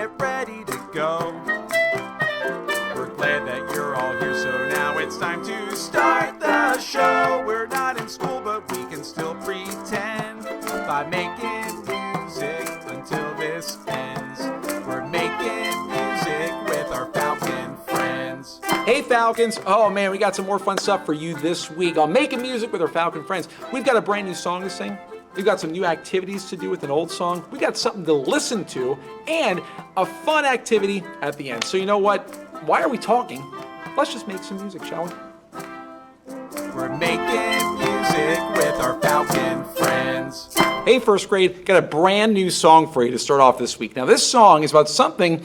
get ready to go. We're glad that you're all here, so now it's time to start the show. We're not in school, but we can still pretend by making music until this ends. We're making music with our Falcon friends. Hey Falcons! Oh man, we got some more fun stuff for you this week on Making Music with our Falcon friends. We've got a brand new song to sing. We've got some new activities to do with an old song. We got something to listen to and a fun activity at the end. So you know what? Why are we talking? Let's just make some music, shall we? We're making music with our Falcon friends. Hey first grade, got a brand new song for you to start off this week. Now this song is about something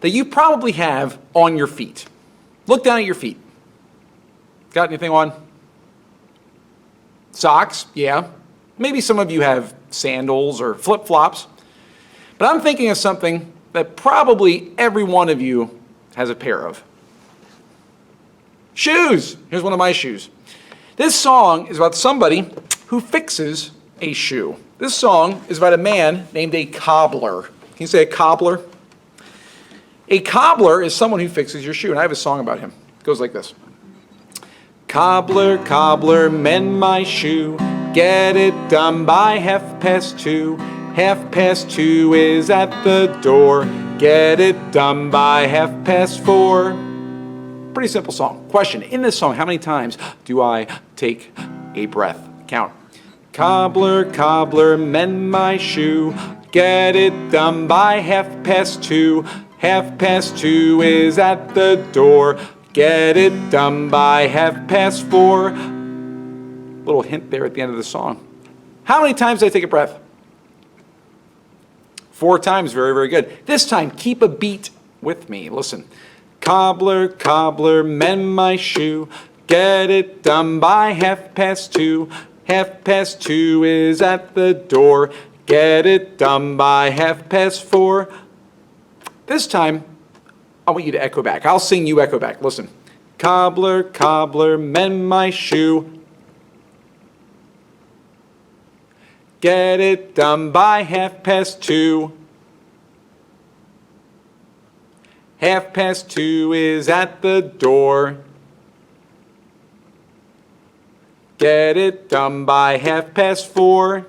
that you probably have on your feet. Look down at your feet. Got anything on? Socks? Yeah. Maybe some of you have sandals or flip-flops. But I'm thinking of something that probably every one of you has a pair of. Shoes! Here's one of my shoes. This song is about somebody who fixes a shoe. This song is about a man named a cobbler. Can you say a cobbler? A cobbler is someone who fixes your shoe, and I have a song about him. It goes like this. Cobbler, cobbler, mend my shoe. Get it done by 2:30. 2:30 is at the door. Get it done by 4:30. Pretty simple song. Question, in this song, how many times do I take a breath? Count. Cobbler, cobbler, mend my shoe. Get it done by 2:30. 2:30 is at the door. Get it done by 4:30. Little hint there at the end of the song. How many times did I take a breath? 4 times. Very, very good. This time, keep a beat with me. Listen. Cobbler, cobbler, mend my shoe. Get it done by 2:30. 2:30 is at the door. Get it done by 4:30. This time, I want you to echo back. I'll sing, you echo back. Listen. Cobbler, cobbler, mend my shoe. Get it done by 2:30. 2:30 is at the door. Get it done by 4:30.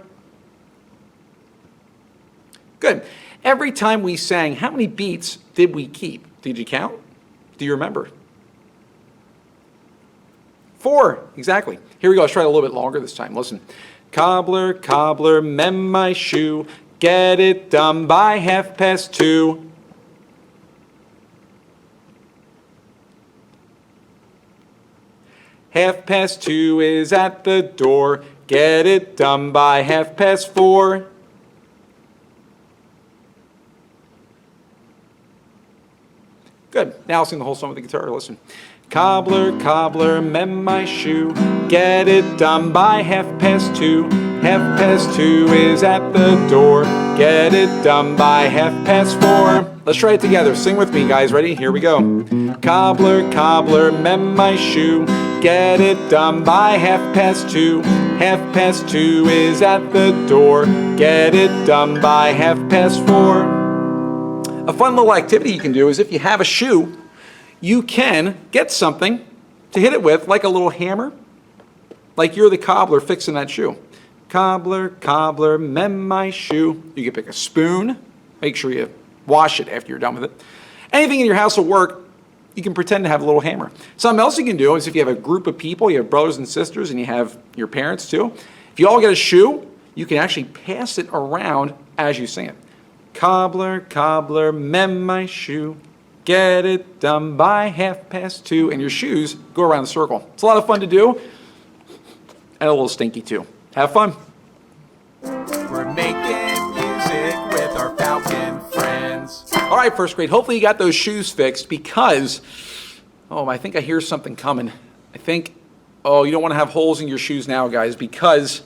Good. Every time we sang, how many beats did we keep? Did you count? Do you remember? 4, exactly. Here we go. Let's try it a little bit longer this time. Listen. Cobbler, cobbler, mend my shoe. Get it done by 2:30. 2:30 is at the door. Get it done by 4:30. Good. Now I'll sing the whole song with the guitar. Listen. Cobbler, cobbler, mend my shoe. Get it done by 2:30. 2:30 is at the door. Get it done by 4:30. Let's try it together. Sing with me, guys. Ready? Here we go. Cobbler, cobbler, mend my shoe. Get it done by 2:30. 2:30 is at the door. Get it done by 4:30. A fun little activity you can do is if you have a shoe, you can get something to hit it with, like a little hammer, like you're the cobbler fixing that shoe. Cobbler, cobbler, mend my shoe. You can pick a spoon. Make sure you wash it after you're done with it. Anything in your house will work. You can pretend to have a little hammer. Something else you can do is if you have a group of people, you have brothers and sisters, and you have your parents too. If you all get a shoe, you can actually pass it around as you sing it. Cobbler, cobbler, mend my shoe. Get it done by 2:30. And your shoes go around the circle. It's a lot of fun to do. And a little stinky too. Have fun. We're making music with our Falcon friends. All right, first grade. Hopefully you got those shoes fixed because, I think I hear something coming. I think, you don't want to have holes in your shoes now, guys, because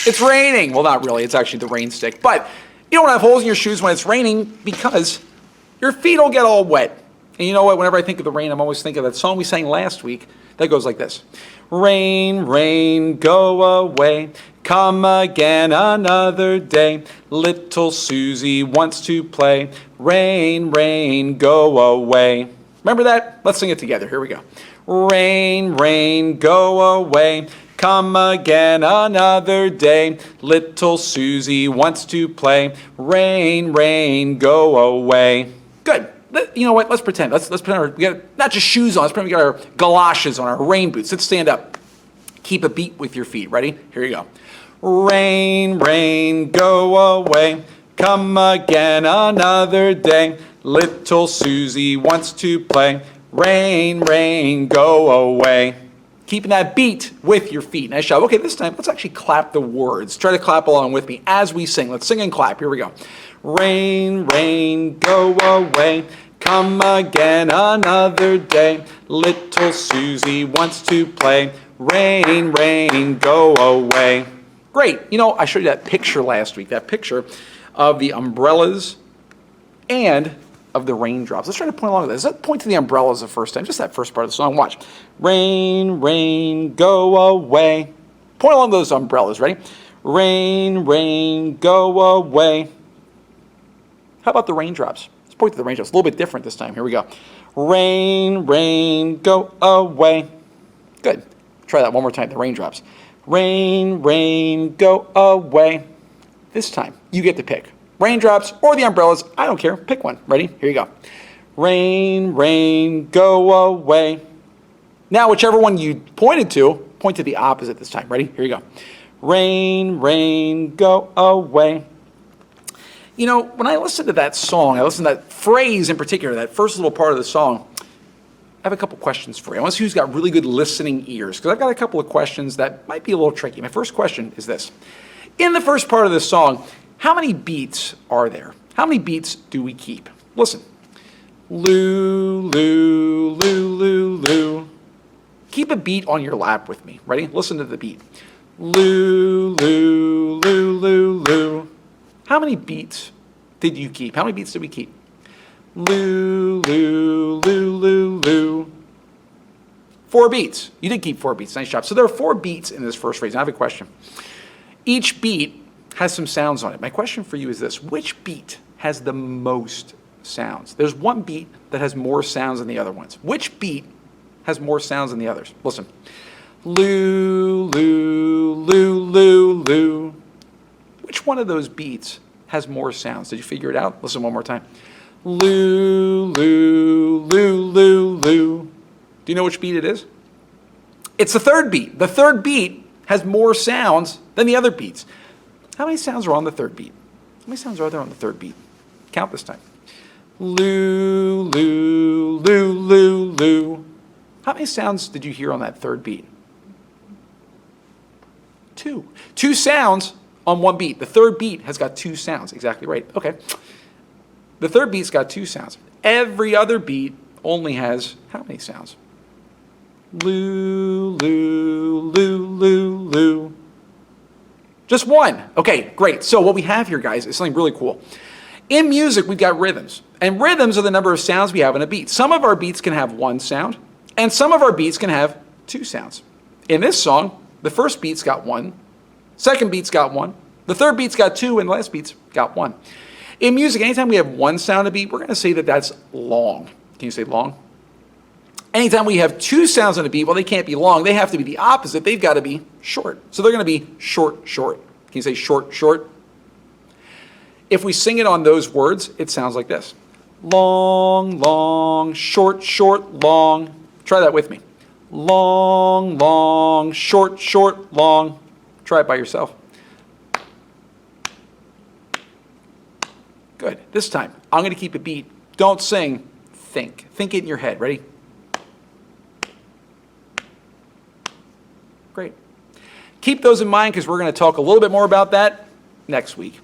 it's raining. Well, not really. It's actually the rain stick. But you don't want to have holes in your shoes when it's raining because your feet will get all wet. And you know what? Whenever I think of the rain, I'm always thinking of that song we sang last week that goes like this. Rain, rain, go away. Come again another day. Little Susie wants to play. Rain, rain, go away. Remember that? Let's sing it together. Here we go. Rain, rain, go away. Come again another day. Little Susie wants to play. Rain, rain, go away. Good. You know what? Let's pretend. Let's pretend we got not just shoes on. Let's pretend we got our galoshes on, our rain boots. Let's stand up. Keep a beat with your feet. Ready? Here you go. Rain, rain, go away. Come again another day. Little Susie wants to play. Rain, rain, go away. Keeping that beat with your feet. Nice job. Okay, this time, let's actually clap the words. Try to clap along with me as we sing. Let's sing and clap. Here we go. Rain, rain, go away. Come again another day. Little Susie wants to play. Rain, rain, go away. Great. You know, I showed you that picture last week, that picture of the umbrellas and of the raindrops. Let's try to point along with this. Let's point to the umbrellas the first time, just that first part of the song. Watch. Rain, rain, go away. Point along those umbrellas. Ready? Rain, rain, go away. How about the raindrops? Let's point to the raindrops. A little bit different this time. Here we go. Rain, rain, go away. Good. Try that one more time. The raindrops. Rain, rain, go away. This time, you get to pick. Raindrops or the umbrellas, I don't care. Pick one. Ready? Here you go. Rain, rain, go away. Now, whichever one you pointed to, point to the opposite this time. Ready? Here you go. Rain, rain, go away. You know, when I listen to that song, I listen to that phrase in particular, that first little part of the song, I have a couple questions for you. I want to see who's got really good listening ears, because I've got a couple of questions that might be a little tricky. My first question is this. In the first part of this song, how many beats are there? How many beats do we keep? Listen. Loo, loo, loo, loo, loo. Keep a beat on your lap with me. Ready? Listen to the beat. Loo, loo, loo, loo, loo. How many beats did you keep? How many beats did we keep? Loo, loo, loo, loo, loo. 4 beats. You did keep 4 beats. Nice job. So there are 4 beats in this first phrase. Now I have a question. Each beat has some sounds on it. My question for you is this. Which beat has the most sounds? There's one beat that has more sounds than the other ones. Which beat has more sounds than the others? Listen. Loo, loo, loo, loo, loo. Which one of those beats has more sounds? Did you figure it out? Listen one more time. Loo, loo, loo, loo, loo. Do you know which beat it is? It's the third beat. The third beat has more sounds than the other beats. How many sounds are on the third beat? How many sounds are there on the third beat? Count this time. Loo, loo, loo, loo, loo. How many sounds did you hear on that third beat? 2. 2 sounds on one beat. The third beat has got 2 sounds. Exactly right. Okay. The third beat's got 2 sounds. Every other beat only has how many sounds? Loo, loo, loo, loo, loo. Just 1. Okay, great. So what we have here, guys, is something really cool. In music, we've got rhythms. And rhythms are the number of sounds we have in a beat. Some of our beats can have 1 sound, and some of our beats can have 2 sounds. In this song, the first beat's got 1, second beat's got 1, the third beat's got 2, and the last beat's got 1. In music, anytime we have 1 sound a beat, we're going to say that that's long. Can you say long? Anytime we have 2 sounds on a beat, well, they can't be long. They have to be the opposite. They've got to be short. So they're going to be short, short. Can you say short, short? If we sing it on those words, it sounds like this. Long, long, short, short, long. Try that with me. Long, long, short, short, long. Try it by yourself. Good. This time, I'm going to keep a beat. Don't sing. Think. Think it in your head. Ready? Great. Keep those in mind because we're going to talk a little bit more about that next week.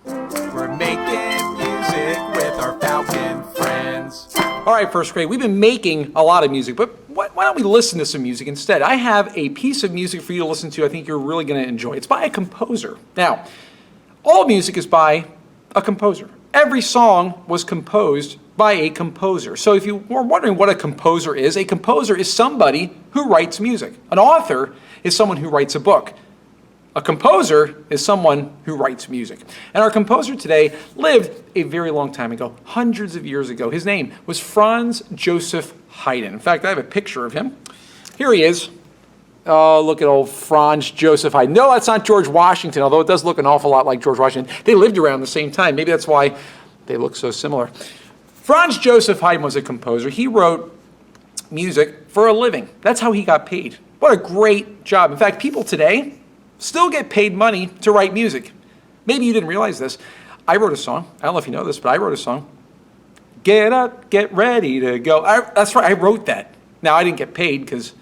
We're making music with our fountain friends. All right, first grade, we've been making a lot of music, but why don't we listen to some music instead? I have a piece of music for you to listen to I think you're really going to enjoy. It's by a composer. Now, all music is by a composer. Every song was composed by a composer. So if you were wondering what a composer is somebody who writes music. An author is someone who writes a book. A composer is someone who writes music. And our composer today lived a very long time ago, hundreds of years ago. His name was FRANZ Joseph Haydn. In fact, I have a picture of him. Here he is. Oh, look at old FRANZ Joseph Haydn. No, that's not George Washington, although it does look an awful lot like George Washington. They lived around the same time. Maybe that's why they look so similar. FRANZ Joseph Haydn was a composer. He wrote music for a living. That's how he got paid. What a great job. In fact, people today still get paid money to write music. Maybe you didn't realize this. I wrote a song. I don't know if you know this, but I wrote a song. Get up, get ready to go. That's right, I wrote that. Now, I didn't get paid because,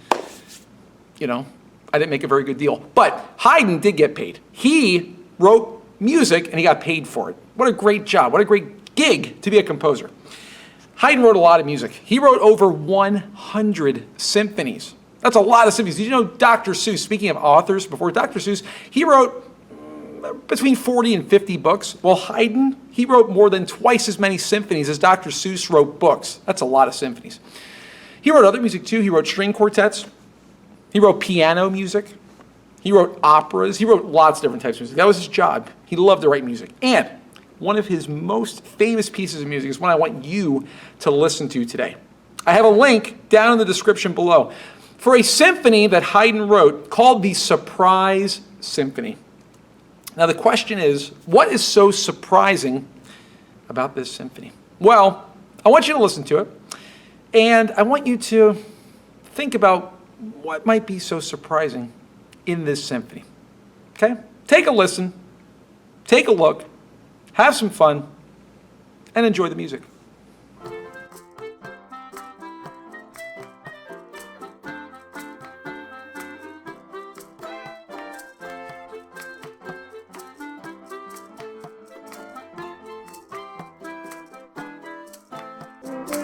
you know, I didn't make a very good deal. But Haydn did get paid. He wrote music and he got paid for it. What a great job. What a great gig to be a composer. Haydn wrote a lot of music. He wrote over 100 symphonies. That's a lot of symphonies. Did you know Dr. Seuss, speaking of authors, before Dr. Seuss, he wrote between 40 and 50 books. Well, Haydn, he wrote more than twice as many symphonies as Dr. Seuss wrote books. That's a lot of symphonies. He wrote other music too. He wrote string quartets. He wrote piano music. He wrote operas. He wrote lots of different types of music. That was his job. He loved to write music. And one of his most famous pieces of music is one I want you to listen to today. I have a link down in the description below for a symphony that Haydn wrote called the Surprise Symphony. Now the question is, what is so surprising about this symphony? Well, I want you to listen to it, and I want you to think about what might be so surprising in this symphony. Okay? Take a listen, take a look, have some fun, and enjoy the music.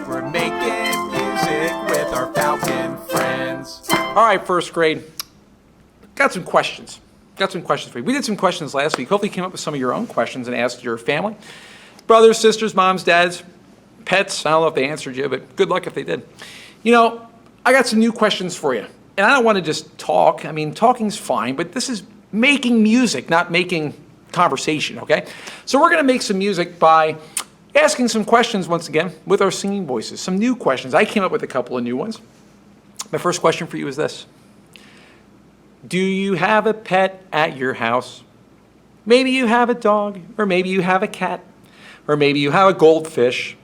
We're making music with our Falcon friends. All right, first grade. Got some questions. Got some questions for you. We did some questions last week. Hopefully you came up with some of your own questions and asked your family. Brothers, sisters, moms, dads, pets. I don't know if they answered you, but good luck if they did. You know, I got some new questions for you. And I don't want to just talk. I mean, talking's fine, but this is making music, not making conversation, okay? So we're going to make some music by asking some questions once again with our singing voices. Some new questions. I came up with a couple of new ones. My first question for you is this. Do you have a pet at your house? Maybe you have a dog, or maybe you have a cat, or maybe you have a goldfish.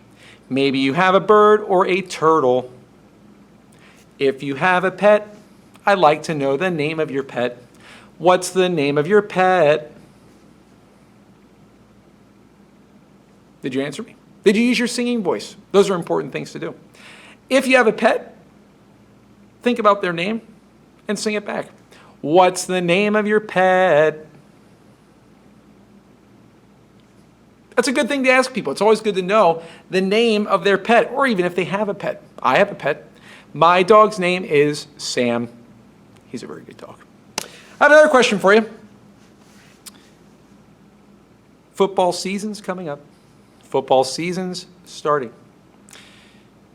Maybe you have a bird or a turtle. If you have a pet, I'd like to know the name of your pet. What's the name of your pet? Did you answer me? Did you use your singing voice? Those are important things to do. If you have a pet, think about their name and sing it back. What's the name of your pet? That's a good thing to ask people. It's always good to know the name of their pet, or even if they have a pet. I have a pet. My dog's name is Sam. He's a very good dog. I have another question for you. Football season's coming up. Football season's starting.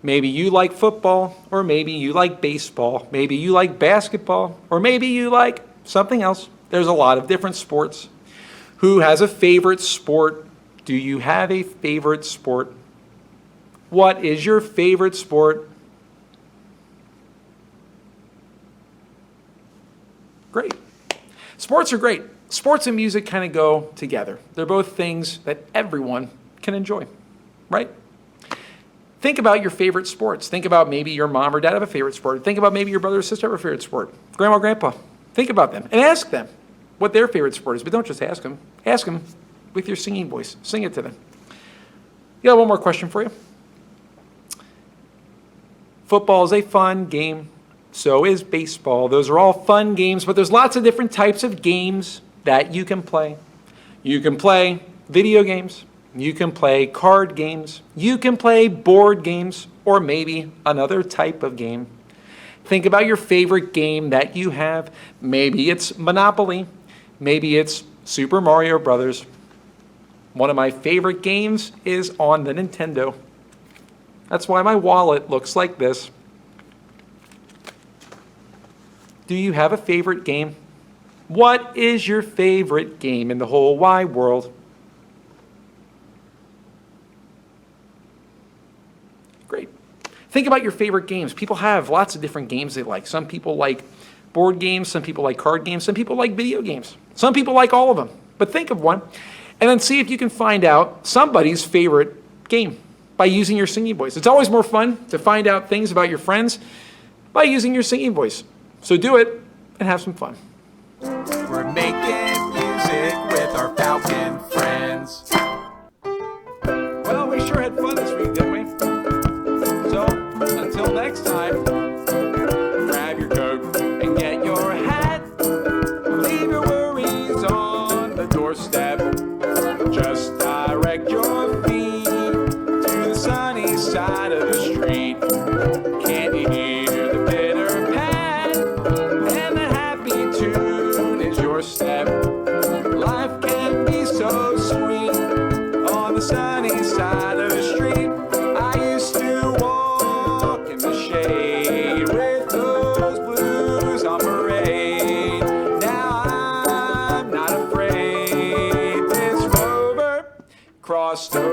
Maybe you like football, or maybe you like baseball. Maybe you like basketball, or maybe you like something else. There's a lot of different sports. Who has a favorite sport? Do you have a favorite sport? What is your favorite sport? Great. Sports are great. Sports and music kind of go together. They're both things that everyone can enjoy, right? Think about your favorite sports. Think about maybe your mom or dad have a favorite sport. Think about maybe your brother or sister have a favorite sport. Grandma or grandpa. Think about them and ask them what their favorite sport is. But don't just ask them. Ask them with your singing voice. Sing it to them. You got one more question for you. Football is a fun game. So is baseball. Those are all fun games, but there's lots of different types of games that you can play. You can play video games. You can play card games. You can play board games, or maybe another type of game. Think about your favorite game that you have. Maybe it's Monopoly. Maybe it's Super Mario Brothers. One of my favorite games is on the Nintendo. That's why my wallet looks like this. Do you have a favorite game? What is your favorite game in the whole wide world? Great. Think about your favorite games. People have lots of different games they like. Some people like board games, some people like card games, some people like video games. Some people like all of them. But think of one, and then see if you can find out somebody's favorite game by using your singing voice. It's always more fun to find out things about your friends by using your singing voice. So do it and have some fun. We're making music with our Falcon friends. Well, we sure had fun this week, didn't we? So, until next time, grab your coat and get your hat. Leave your worries on the doorstep. Just direct your feet to the sunny side of the street. Can't you hear the pitter pat? And the happy tune is your step. Life can be so sweet on the sunny side of the street. I used to walk in the shade with those blues on parade. Now I'm not afraid. This rover crossed over